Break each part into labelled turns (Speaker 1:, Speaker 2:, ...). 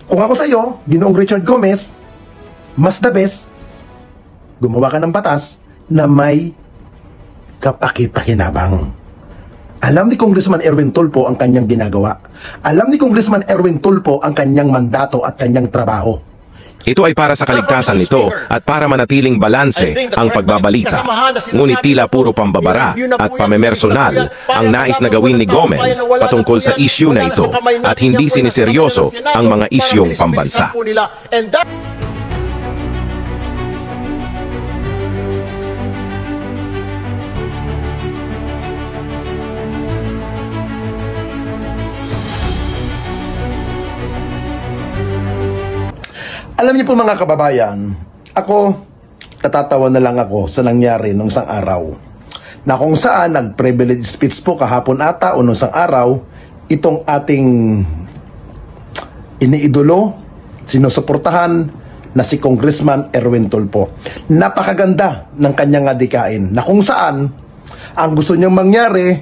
Speaker 1: Kung ako sa iyo, Ginoong Richard Gomez, mas the best, gumawa ka ng batas na may kapaki-pakinabang. Alam ni Congressman Erwin Tulfo ang kanyang ginagawa. Alam ni Congressman Erwin Tulfo ang kanyang mandato at kanyang trabaho.
Speaker 2: Ito ay para sa kaligtasan nito at para manatiling balanse ang pagbabalita. Ngunit tila puro pambabara at pamemersonal ang nais na gawin ni Gomez patungkol sa issue na ito at hindi siniseryoso ang mga isyong pambansa.
Speaker 1: Alam niyo po mga kababayan, ako, natatawa na lang ako sa nangyari nung isang araw. Na kung saan nag-privilege speech po kahapon ata o nung isang araw, itong ating iniidolo, sinusuportahan na si Congressman Erwin Tulfo. Napakaganda ng kanyang adikain na kung saan ang gusto niyang mangyari,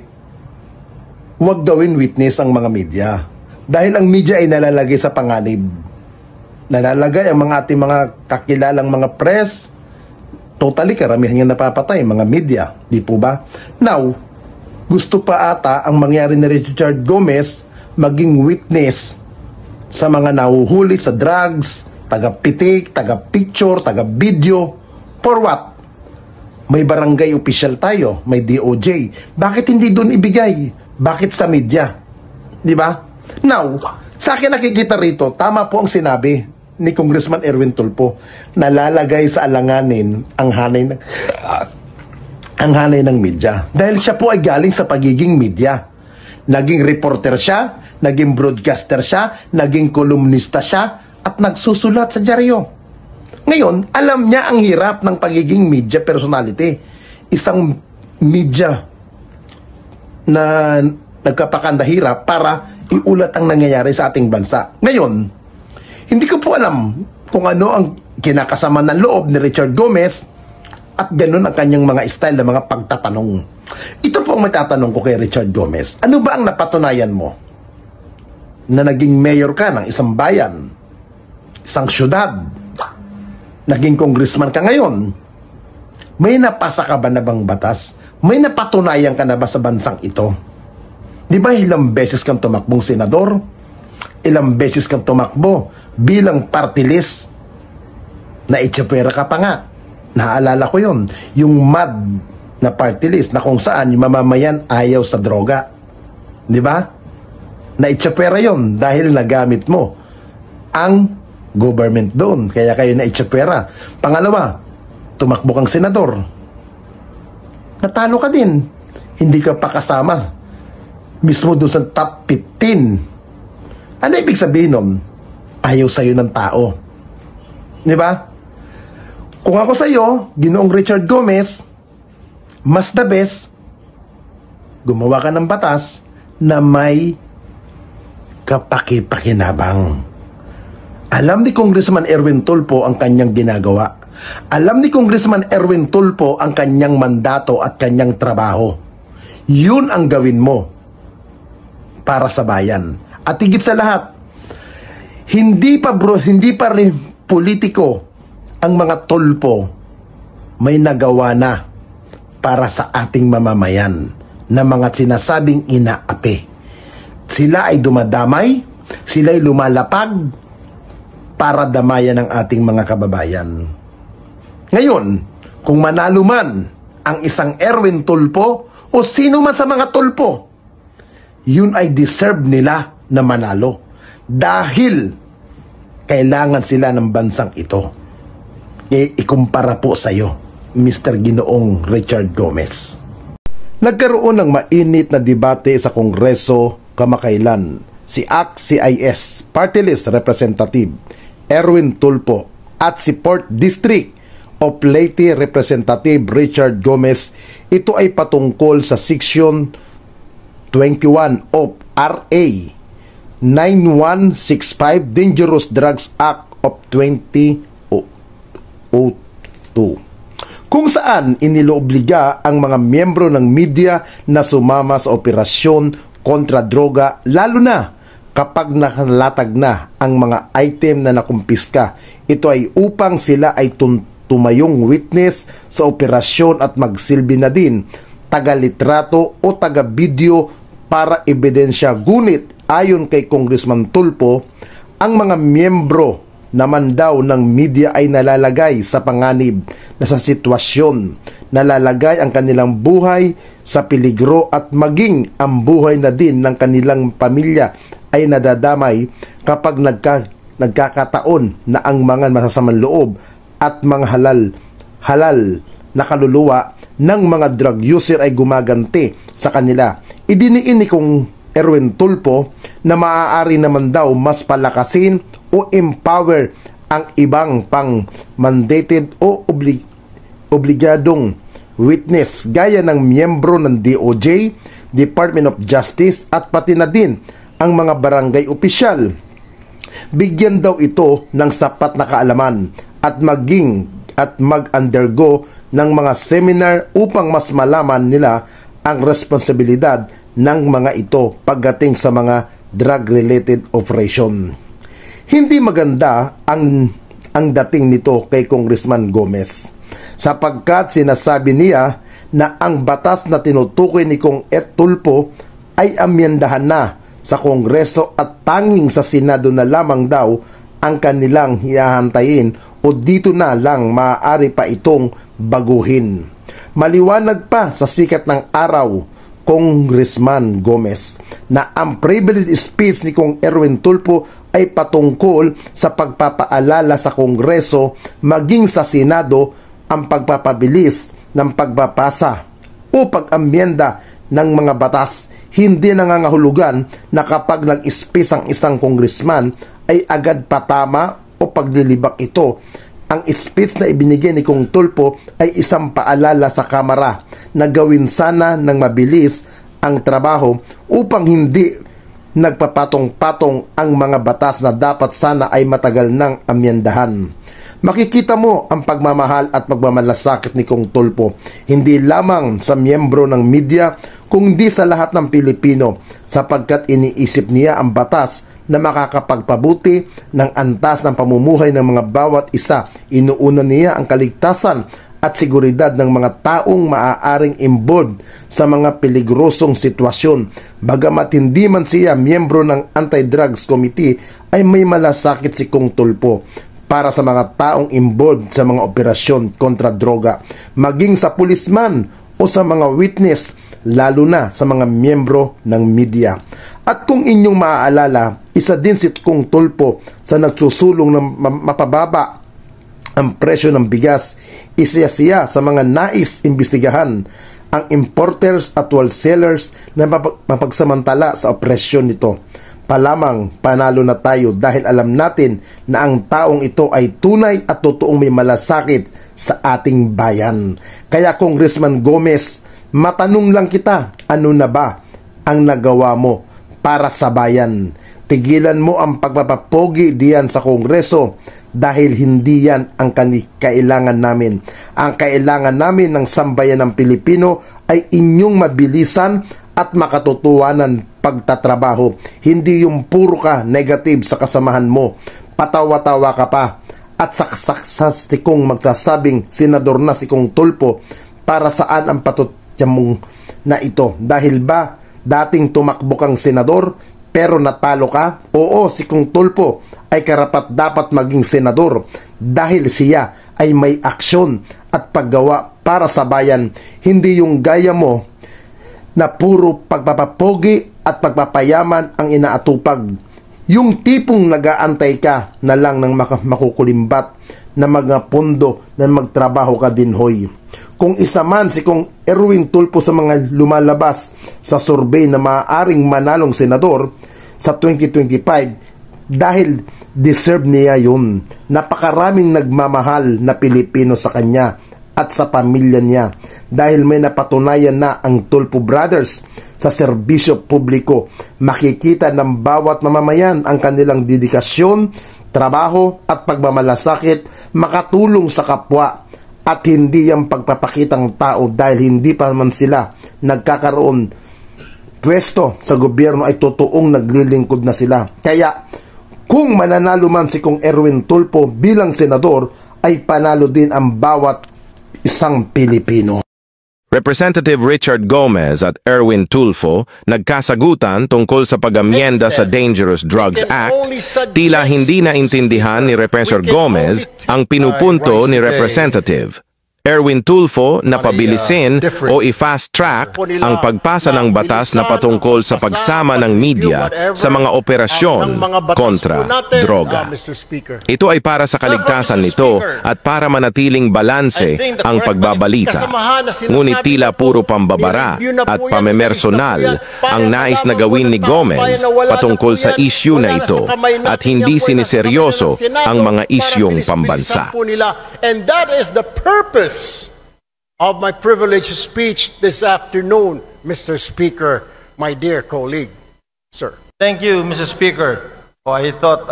Speaker 1: huwag gawin witness ang mga media. Dahil ang media ay nalalagay sa panganib. Nalalagay ang mga ating mga kakilalang mga press, totally karamihan yung napapatay, mga media, di po ba? Now, gusto pa ata ang mangyari ni Richard Gomez maging witness sa mga nahuhuli sa drugs, taga-pitik, taga-picture, taga-video. For what? May barangay official tayo, may DOJ. Bakit hindi doon ibigay? Bakit sa media? Di ba? Now, sa akin nakikita rito, tama po ang sinabi ni Congressman Erwin Tulfo, nalalagay sa alanganin ang hanay ng media. Dahil siya po ay galing sa pagiging media. Naging reporter siya, naging broadcaster siya, naging kolumnista siya, at nagsusulat sa dyaryo. Ngayon, alam niya ang hirap ng pagiging media personality. Isang media na nagkapakanda hirap para iulat ang nangyayari sa ating bansa. Ngayon, hindi ko po alam kung ano ang kinakasama ng loob ni Richard Gomez at ganun ang kanyang mga style na mga pagtatanong. Ito po ang matatanong ko kay Richard Gomez. Ano ba ang napatunayan mo na naging mayor ka ng isang bayan, isang syudad, naging congressman ka ngayon? May napasa ka ba na bang batas? May napatunayan ka na ba sa bansang ito? Di ba ilang beses kang tumakbong senador? Ilang beses kang tumakbo bilang party list na itsapwera ka pa nga. Naalala ko yon, yung MAD na party list na kung saan yung mamamayan ayaw sa droga. Di ba? Na itsapwera yon dahil nagamit mo ang government doon. Kaya kayo na itsapwera. Pangalawa, tumakbo kang senador. Natalo ka din. Hindi ka pa kasama mismo doon sa top 15. Ano ibig sabihin nun? Ayaw sa'yo ng tao. Di ba? Kung ako sa'yo, Ginoong Richard Gomez, mas the best, gumawa ka ng batas na may kapaki-pakinabang. Alam ni Congressman Erwin Tulfo ang kanyang ginagawa. Alam ni Congressman Erwin Tulfo ang kanyang mandato at kanyang trabaho. Yun ang gawin mo para sa bayan. At higit sa lahat, hindi pa rin politiko ang mga Tulfo, may nagawa na para sa ating mamamayan na mga sinasabing inaapi. Sila ay dumadamay, sila ay lumalapag para damayan ng ating mga kababayan. Ngayon, kung manalo man ang isang Erwin Tulfo o sino man sa mga Tulfo, yun ay deserve nila na manalo dahil kailangan sila ng bansang ito. Ikumpara po sa iyo, Mr. Ginoong Richard Gomez. Nagkaroon ng mainit na debate sa Kongreso kamakailan si ACT-CIS Party List Representative Erwin Tulfo at si 4th District of Leyte Representative Richard Gomez. Ito ay patungkol sa Section 21 of RA 9165 Dangerous Drugs Act of 2002, kung saan iniloobliga ang mga miyembro ng media na sumama sa operasyon kontra droga, lalo na kapag nakalatag na ang mga item na nakumpiska, ito ay upang sila ay tumayong witness sa operasyon at magsilbi na din taga-litrato o taga-video para ebidensya. Ngunit ayon kay Congressman Tulfo, ang mga miyembro naman daw ng media ay nalalagay sa panganib na sa sitwasyon, nalalagay ang kanilang buhay sa peligro at maging ang buhay na din ng kanilang pamilya ay nadadamay kapag nagkakataon na ang mga masasamang loob at mga halal na kaluluwa ng mga drug user ay gumaganti sa kanila. Idiniin ni Kong Erwin Tulfo na maaari naman daw mas palakasin o empower ang ibang pang mandated o obligadong witness gaya ng miyembro ng DOJ, Department of Justice at pati na din ang mga barangay opisyal. Bigyan daw ito ng sapat na kaalaman at mag-undergo ng mga seminar upang mas malaman nila ang responsibilidad ng mga ito pagdating sa mga drug-related operation. Hindi maganda ang dating nito kay Congressman Gomez sapagkat sinasabi niya na ang batas na tinutukoy ni Kong Tulfo ay amyendahan na sa Kongreso at tanging sa Senado na lamang daw ang kanilang hihahantayin o dito na lang maaari pa itong baguhin. Maliwanag pa sa sikat ng araw, Congressman Gomez, na ang privilege speech ni Kong Erwin Tulfo ay patungkol sa pagpapaalala sa Kongreso maging sa Senado ang pagpapabilis ng pagbabasa o pag-amyenda ng mga batas. Hindi nangangahulugan na kapag nag-speech ang isang congressman ay agad patama o paglilibak ito. Ang speech na ibinigay ni Kong Tulfo ay isang paalala sa Kamara na gawin sana ng mabilis ang trabaho upang hindi nagpapatong-patong ang mga batas na dapat sana ay matagal nang amyendahan. Makikita mo ang pagmamahal at pagmamalasakit ni Kong Tulfo hindi lamang sa miyembro ng media kundi sa lahat ng Pilipino sapagkat iniisip niya ang batas na makakapagpabuti ng antas ng pamumuhay ng mga bawat isa. Inuuna niya ang kaligtasan at seguridad ng mga taong maaaring involved sa mga peligrosong sitwasyon. Bagamat hindi man siya miyembro ng Anti-Drugs Committee, ay may malasakit si Kong Tulfo para sa mga taong involved sa mga operasyon kontra droga, maging sa pulisman o sa mga witness, lalo na sa mga miyembro ng media. At kung inyong maaalala, isa din si Kong Tulfo sa nagsusulong ng mapababa ang presyo ng bigas. Isa siya sa mga nais imbestigahan ang importers at wholesalers na mapagsamantala sa operasyon nito. Palamang panalo na tayo dahil alam natin na ang taong ito ay tunay at totoong may malasakit sa ating bayan. Kaya Congressman Gomez, matanong lang kita, ano na ba ang nagawa mo para sa bayan? Tigilan mo ang pagpapapogi diyan sa Kongreso dahil hindi yan ang kailangan namin. Ang kailangan namin ng sambayan ng Pilipino ay inyong mabilisan at makatotohanan pagtatrabaho. Hindi yung puro ka negative sa kasamahan mo. Patawa-tawa ka pa at saksastikong magsasabing senador na si Kong Tulfo. Para saan ang patutya mong na ito? Dahil ba dating tumakbo kang senador pero natalo ka? Oo, si Kong Tulfo ay karapat dapat maging senador dahil siya ay may aksyon at paggawa para sa bayan. Hindi yung gaya mo na puro pagpapapogi at pagpapayaman ang inaatupag. Yung tipong nag-aantay ka na lang ng makukulimbat na mga pondo na magtrabaho ka din, hoy. Kung isa man si Kong Erwin Tulfo sa mga lumalabas sa survey na maaaring manalong senador sa 2025 dahil deserve niya yun. Napakaraming nagmamahal na Pilipino sa kanya at sa pamilya niya dahil may napatunayan na ang Tulfo Brothers sa serbisyo publiko. Makikita ng bawat mamamayan ang kanilang dedikasyon, trabaho at pagmamalasakit makatulong sa kapwa at hindi yung pagpapakitang tao dahil hindi pa man sila nagkakaroon pwesto sa gobyerno ay totoong naglilingkod na sila. Kaya kung mananalo man si Kong Erwin Tulfo bilang senador, ay panalo din ang bawat isang Pilipino.
Speaker 2: Representative Richard Gomez at Erwin Tulfo nagkasagutan tungkol sa pag-amyenda sa Dangerous Drugs Act. Tila hindi naintindihan ni Representative Gomez ang pinupunto ni Representative Erwin Tulfo na pabilisin o i-fast track ang pagpasa ng batas na patungkol sa pagsama ng media sa mga operasyon kontra droga. Ito ay para sa kaligtasan nito at para manatiling balanse ang pagbabalita. Ngunit tila puro pambabara at pamemersonal ang nais na gawin ni Gomez patungkol sa issue na ito at hindi siniseryoso ang mga isyong pambansa.
Speaker 3: And that is the purpose of my privileged speech this afternoon, Mr. Speaker, my dear colleague, sir.
Speaker 4: Thank you, Mr. Speaker. I thought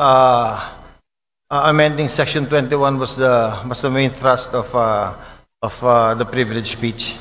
Speaker 4: amending Section 21 was the main thrust of the privileged speech.